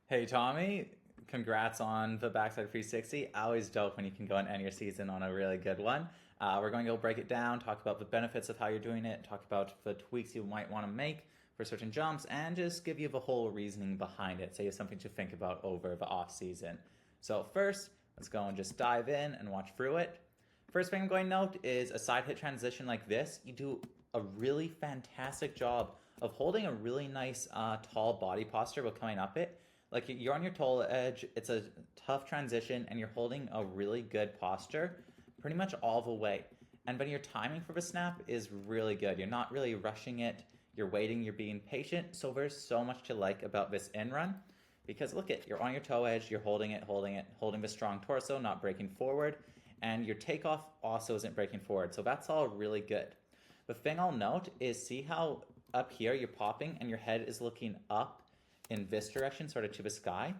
Hey Tommy, congrats on the backside 360. Always dope when you can go and end your season on a really good one. We're going to go break it down, talk about the benefits of how you're doing it, talk about the tweaks you might want to make for certain jumps, and just give you the whole reasoning behind it so you have something to think about over the off season. So first, let's go and just dive in and watch through it. First thing I'm going to note is a side hit transition like this, you do a really fantastic job of holding a really nice tall body posture while coming up it. Like you're on your toe edge, it's a tough transition, and you're holding a really good posture pretty much all the way. And then your timing for the snap is really good. You're not really rushing it, you're waiting, you're being patient. So there's so much to like about this in run because look at you're on your toe edge, you're holding it, holding the strong torso, not breaking forward, and your takeoff also isn't breaking forward. So that's all really good. The thing I'll note is see how up here you're popping and your head is looking up in this direction, sort of to the sky.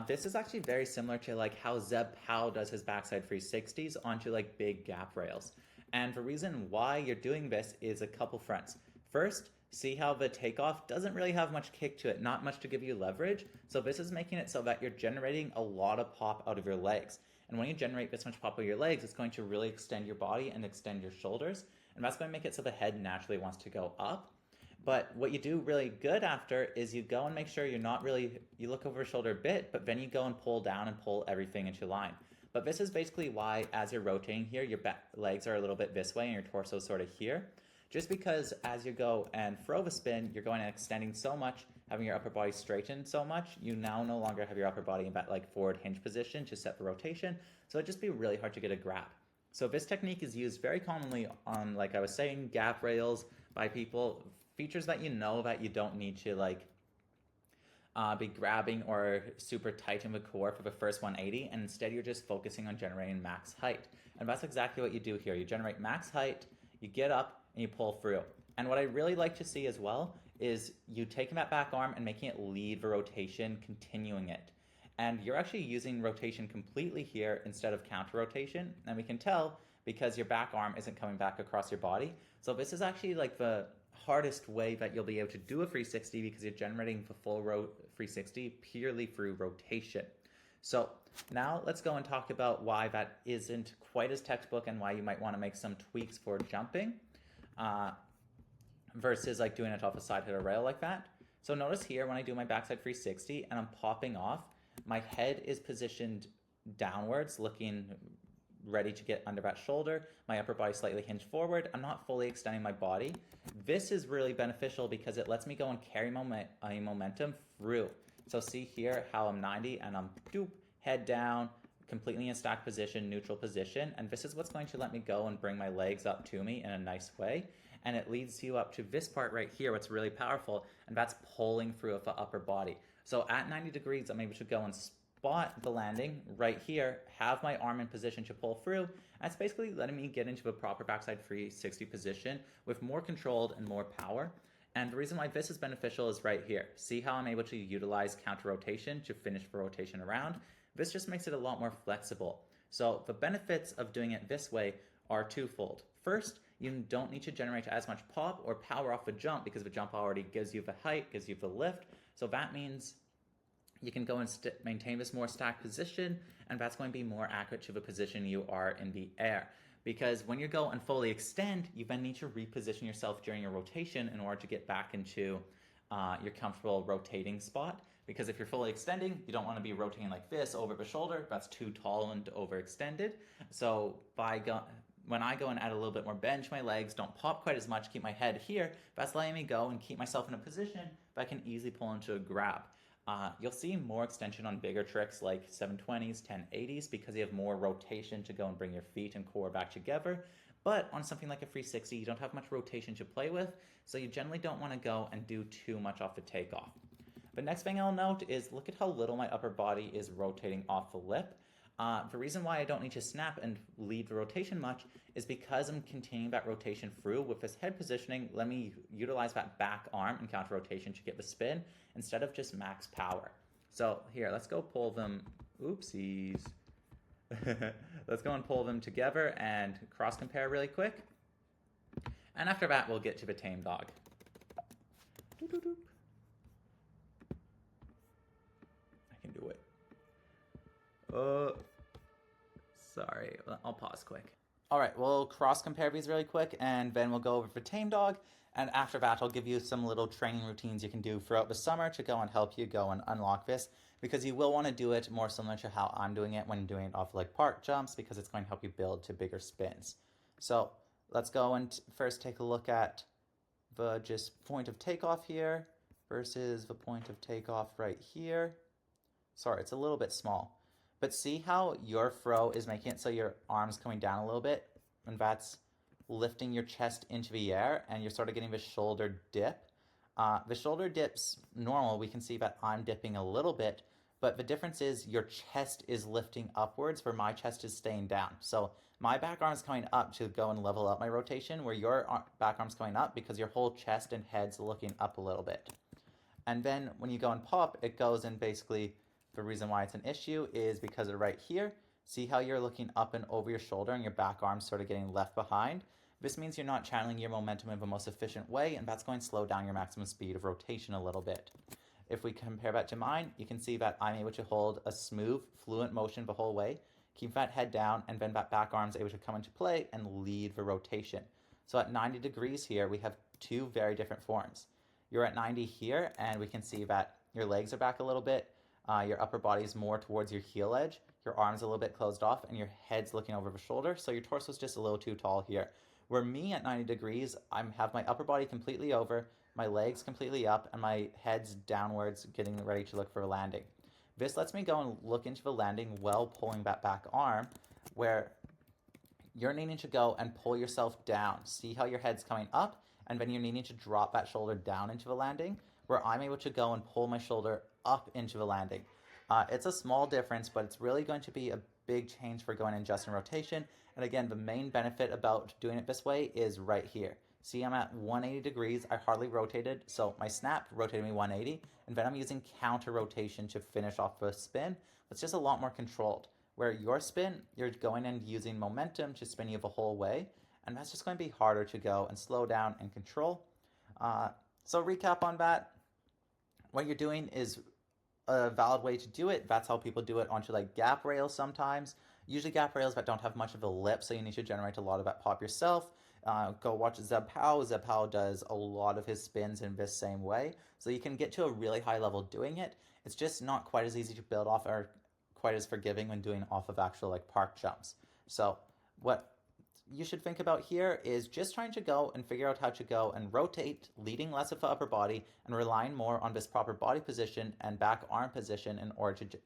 This is actually very similar to like how Zeb Powell does his backside 360s onto like big gap rails. And the reason why you're doing this is a couple fronts. First, see how the takeoff doesn't really have much kick to it, not much to give you leverage. So this is making it so that you're generating a lot of pop out of your legs. And when you generate this much pop out of your legs, it's going to really extend your body and extend your shoulders. And that's going to make it so the head naturally wants to go up. But what you do really good after is you go and make sure you're not really, you look over your shoulder a bit, but then you go and pull down and pull everything into line. But this is basically why as you're rotating here, your back legs are a little bit this way and your torso is sort of here. Just because as you go and throw the spin, you're going and extending so much, having your upper body straighten so much, you now no longer have your upper body in that like forward hinge position to set the rotation. So it'd just be really hard to get a grab. So this technique is used very commonly on, like I was saying, gap rails by people, features that you know that you don't need to like be grabbing or super tight in the core for the first 180, and instead you're just focusing on generating max height. And that's exactly what you do here. You generate max height, you get up, and you pull through. And what I really like to see as well is you taking that back arm and making it lead the rotation, continuing it. And you're actually using rotation completely here instead of counter rotation, and we can tell because your back arm isn't coming back across your body. So this is actually like the hardest way that you'll be able to do a 360 because you're generating the full 360 purely through rotation. So now let's go and talk about why that isn't quite as textbook and why you might want to make some tweaks for jumping versus like doing it off a side hit or rail like that. So notice here when I do my backside 360 and I'm popping off, my head is positioned downwards, looking ready to get under that shoulder. My upper body slightly hinged forward. I'm not fully extending my body. This is really beneficial because it lets me go and carry momentum through. So see here how I'm 90 and I'm doop, head down, completely in stack position, neutral position. And this is what's going to let me go and bring my legs up to me in a nice way. And it leads you up to this part right here, what's really powerful, and that's pulling through the upper body. So at 90 degrees, I'm able to go and spot the landing right here, have my arm in position to pull through. That's basically letting me get into a proper backside 360 position with more controlled and more power. And the reason why this is beneficial is right here. See how I'm able to utilize counter rotation to finish the rotation around? This just makes it a lot more flexible. So the benefits of doing it this way are twofold. First, you don't need to generate as much pop or power off the jump because the jump already gives you the height, gives you the lift. So that means you can go and maintain this more stacked position, and that's going to be more accurate to the position you are in the air. Because when you go and fully extend, you then need to reposition yourself during your rotation in order to get back into your comfortable rotating spot. Because if you're fully extending, you don't want to be rotating like this over the shoulder. That's too tall and overextended. So when I go and add a little bit more bench, my legs don't pop quite as much, keep my head here, that's letting me go and keep myself in a position that I can easily pull into a grab. You'll see more extension on bigger tricks like 720s, 1080s because you have more rotation to go and bring your feet and core back together. But on something like a 360, you don't have much rotation to play with, so you generally don't want to go and do too much off the takeoff. The next thing I'll note is look at how little my upper body is rotating off the lip. The reason why I don't need to snap and lead the rotation much is because I'm continuing that rotation through with this head positioning. Let me utilize that back arm and counter rotation to get the spin instead of just max power. So here, let's go pull them. Oopsies. Let's go and pull them together and cross compare really quick. And after that, we'll get to the TameDog. Sorry, I'll pause quick. All right, we'll cross compare these really quick, and then we'll go over for TameDog. And after that, I'll give you some little training routines you can do throughout the summer to go and help you go and unlock this, because you will want to do it more similar to how I'm doing it when doing it off like park jumps, because it's going to help you build to bigger spins. So let's go and first take a look at the just point of takeoff here versus the point of takeoff right here. Sorry, it's a little bit small. But see how your throw is making it so your arm's coming down a little bit, and that's lifting your chest into the air, and you're sort of getting the shoulder dip. The shoulder dip's normal. We can see that I'm dipping a little bit, but the difference is your chest is lifting upwards where my chest is staying down. So my back arm's coming up to go and level up my rotation, where your back arm's going up because your whole chest and head's looking up a little bit. And then when you go and pop, it goes in basically, the reason why it's an issue is because of right here. See how you're looking up and over your shoulder and your back arm's sort of getting left behind? This means you're not channeling your momentum in the most efficient way, and that's going to slow down your maximum speed of rotation a little bit. If we compare that to mine, you can see that I'm able to hold a smooth, fluent motion the whole way, keep that head down, and then that back arm's able to come into play and lead the rotation. So at 90 degrees here, we have two very different forms. You're at 90 here, and we can see that your legs are back a little bit, your upper body's more towards your heel edge, your arm's a little bit closed off, and your head's looking over the shoulder, so your torso's just a little too tall here. Where me at 90 degrees, I have my upper body completely over, my legs completely up, and my head's downwards, getting ready to look for a landing. This lets me go and look into the landing while pulling that back arm, where you're needing to go and pull yourself down. See how your head's coming up, and then you're needing to drop that shoulder down into the landing, where I'm able to go and pull my shoulder up into the landing. It's a small difference, but it's really going to be a big change for going and adjusting rotation. And again, the main benefit about doing it this way is right here. See, I'm at 180 degrees. I hardly rotated, so my snap rotated me 180, and then I'm using counter rotation to finish off the spin. It's just a lot more controlled. Where your spin, you're going and using momentum to spin you the whole way, and that's just going to be harder to go and slow down and control. So recap on that. What you're doing is a valid way to do it. That's how people do it onto like gap rails sometimes. Usually gap rails that don't have much of a lip, so you need to generate a lot of that pop yourself. Go watch Zeb Powell. Zeb Powell does a lot of his spins in this same way. So you can get to a really high level doing it. It's just not quite as easy to build off or quite as forgiving when doing off of actual like park jumps. So what you should think about here is just trying to go and figure out how to go and rotate, leading less of the upper body and relying more on this proper body position and back arm position in order to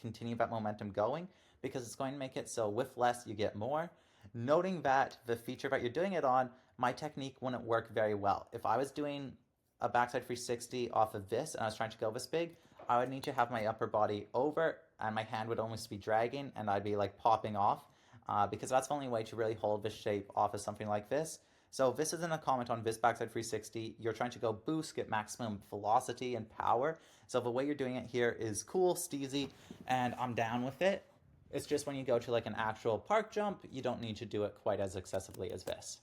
continue that momentum going, because it's going to make it so with less you get more. Noting that the feature that you're doing it on, my technique wouldn't work very well. If I was doing a backside 360 off of this and I was trying to go this big, I would need to have my upper body over and my hand would almost be dragging and I'd be like popping off. Because that's the only way to really hold this shape off of something like this. So this isn't a comment on this backside 360. You're trying to go boost, get maximum velocity and power. So the way you're doing it here is cool, steezy, and I'm down with it. It's just when you go to like an actual park jump, you don't need to do it quite as excessively as this.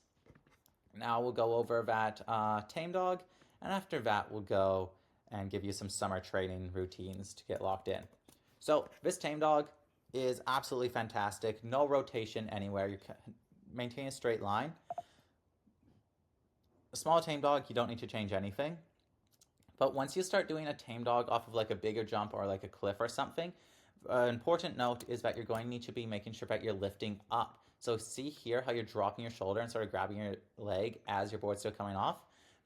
Now we'll go over that TameDog, and after that we'll go and give you some summer training routines to get locked in. So this TameDog is absolutely fantastic. No rotation anywhere. You can maintain a straight line. A small TameDog, you don't need to change anything. But once you start doing a TameDog off of like a bigger jump or like a cliff or something, an important note is that you're going to need to be making sure that you're lifting up. So see here how you're dropping your shoulder and sort of grabbing your leg as your board's still coming off.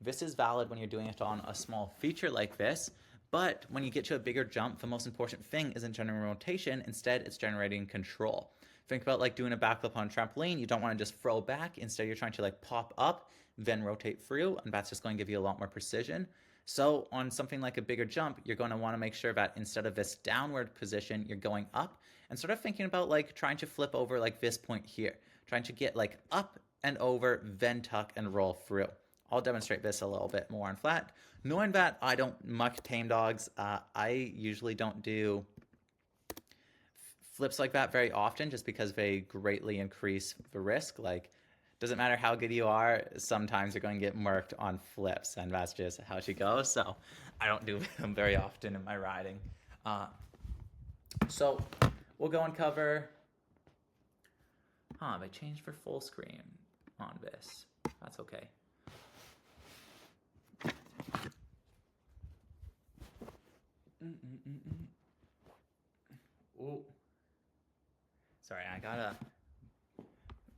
This is valid when you're doing it on a small feature like this. But when you get to a bigger jump, the most important thing isn't generating rotation. Instead, it's generating control. Think about like doing a backflip on a trampoline. You don't want to just throw back. Instead, you're trying to like pop up, then rotate through, and that's just going to give you a lot more precision. So on something like a bigger jump, you're going to want to make sure that instead of this downward position, you're going up and sort of thinking about like trying to flip over like this point here, trying to get like up and over, then tuck and roll through. I'll demonstrate this a little bit more on flat. Knowing that I don't muck TameDogs, I usually don't do flips like that very often just because they greatly increase the risk. Like, doesn't matter how good you are, sometimes you're going to get murked on flips, and that's just how she goes. So I don't do them very often in my riding. So we'll go and cover... I changed for full screen on this. That's okay. Ooh. Sorry, I gotta...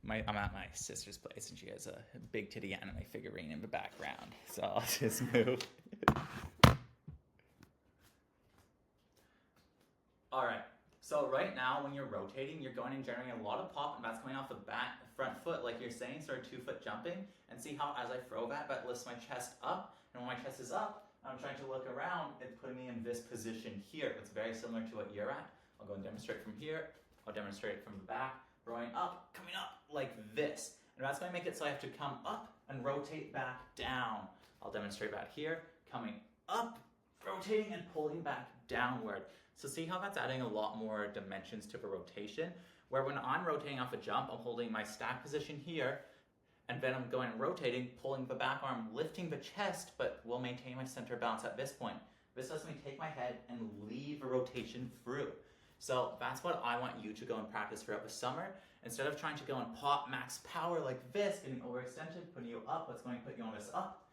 I'm at my sister's place and she has a big titty anime figurine in the background. So I'll just move. Alright, so right now when you're rotating, you're going and generating a lot of pop, and that's coming off the front foot like you're saying, sort of 2-foot jumping. And see how as I throw that lifts my chest up, and when my chest is up, I'm trying to look around, it's putting me in this position here. It's very similar to what you're at. I'll go and demonstrate from here. I'll demonstrate from the back, throwing up, coming up like this. And that's going to make it so I have to come up and rotate back down. I'll demonstrate that here, coming up, rotating and pulling back downward. So see how that's adding a lot more dimensions to the rotation, where when I'm rotating off a jump, I'm holding my stack position here, and then I'm going and rotating, pulling the back arm, lifting the chest, but will maintain my center balance at this point. This lets me take my head and leave a rotation through. So that's what I want you to go and practice throughout the summer. Instead of trying to go and pop max power like this, getting overextended, putting you up, what's going to put you on this up,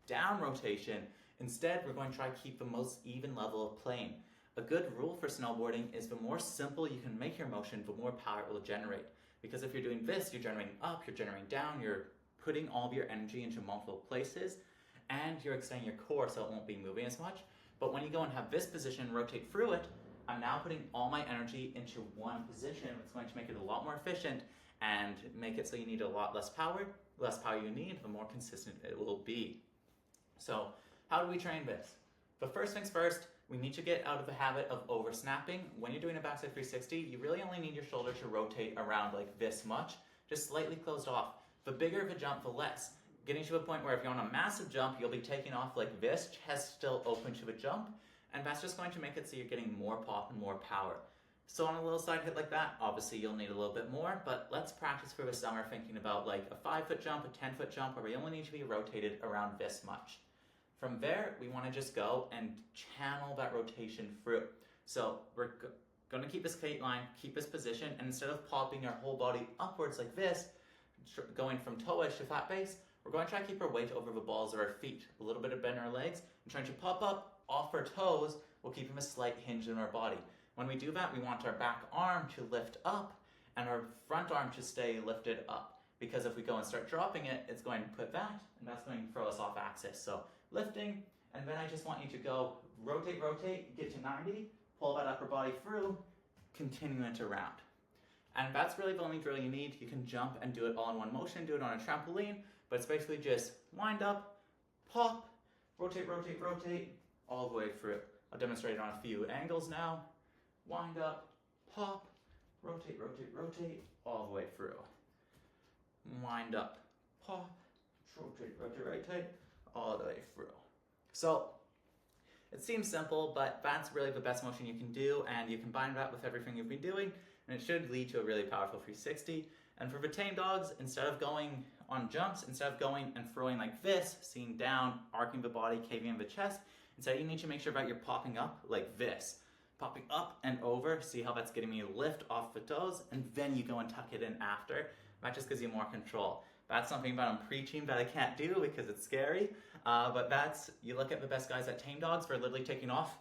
down rotation. Instead, we're going to try to keep the most even level of plane. A good rule for snowboarding is the more simple you can make your motion, the more power it will generate. Because if you're doing this, you're generating up, you're generating down, you're putting all of your energy into multiple places, and you're extending your core so it won't be moving as much. But when you go and have this position, rotate through it, I'm now putting all my energy into one position. It's going to make it a lot more efficient and make it so you need a lot less power. The less power you need, the more consistent it will be. So how do we train this? But first things first, we need to get out of the habit of over snapping. When you're doing a backside 360, you really only need your shoulder to rotate around like this much, just slightly closed off. The bigger the jump, the less. Getting to a point where if you're on a massive jump, you'll be taking off like this, chest still open to the jump, and that's just going to make it so you're getting more pop and more power. So on a little side hit like that, obviously you'll need a little bit more, but let's practice for the summer thinking about like a 5-foot jump, a 10-foot jump, where we only need to be rotated around this much. From there, we want to just go and channel that rotation through. So we're going to keep this straight line, keep this position, and instead of popping our whole body upwards like this, going from toe edge to flat base, we're going to try to keep our weight over the balls of our feet. A little bit of bend in our legs, and trying to pop up off our toes, we'll keep them a slight hinge in our body. When we do that, we want our back arm to lift up, and our front arm to stay lifted up. Because if we go and start dropping it, it's going to put that, and that's going to throw us off axis. So lifting, and then I just want you to go rotate, rotate, get to 90, pull that upper body through, continue it around. And that's really the only drill you need. You can jump and do it all in one motion, do it on a trampoline, but it's basically just wind up, pop, rotate, rotate, rotate, all the way through. I'll demonstrate it on a few angles now. Wind up, pop, rotate, rotate, rotate, all the way through. Wind up, pop, rotate, rotate, rotate, all the way through. So it seems simple, but that's really the best motion you can do, and you combine that with everything you've been doing, and it should lead to a really powerful 360. And for the TameDogs, instead of going on jumps, instead of going and throwing like this, seeing down, arcing the body, caving in the chest, instead you need to make sure that you're popping up like this. Popping up and over, see how that's getting me a lift off the toes, and then you go and tuck it in after. That just gives you more control. That's something that I'm preaching that I can't do because it's scary, but that's, you look at the best guys at TameDogs, they're literally taking off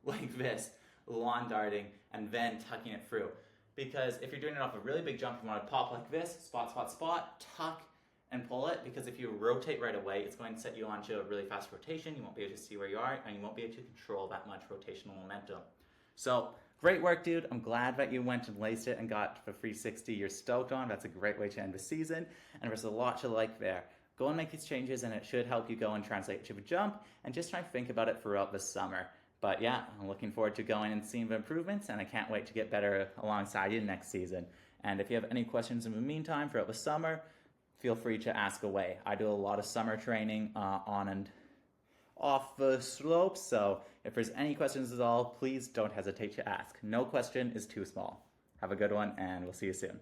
like this, lawn darting, and then tucking it through. Because if you're doing it off a really big jump, you want to pop like this, spot, spot, spot, tuck, and pull it, because if you rotate right away, it's going to set you onto a really fast rotation, you won't be able to see where you are, and you won't be able to control that much rotational momentum. So, great work, dude. I'm glad that you went and laced it and got the 360 you're stoked on. That's a great way to end the season, and there's a lot to like there. Go and make these changes, and it should help you go and translate to the jump, and just try to think about it throughout the summer. But yeah, I'm looking forward to going and seeing the improvements, and I can't wait to get better alongside you next season. And if you have any questions in the meantime throughout the summer, feel free to ask away. I do a lot of summer training on and off the slopes, so if there's any questions at all, please don't hesitate to ask. No question is too small. Have a good one, and we'll see you soon.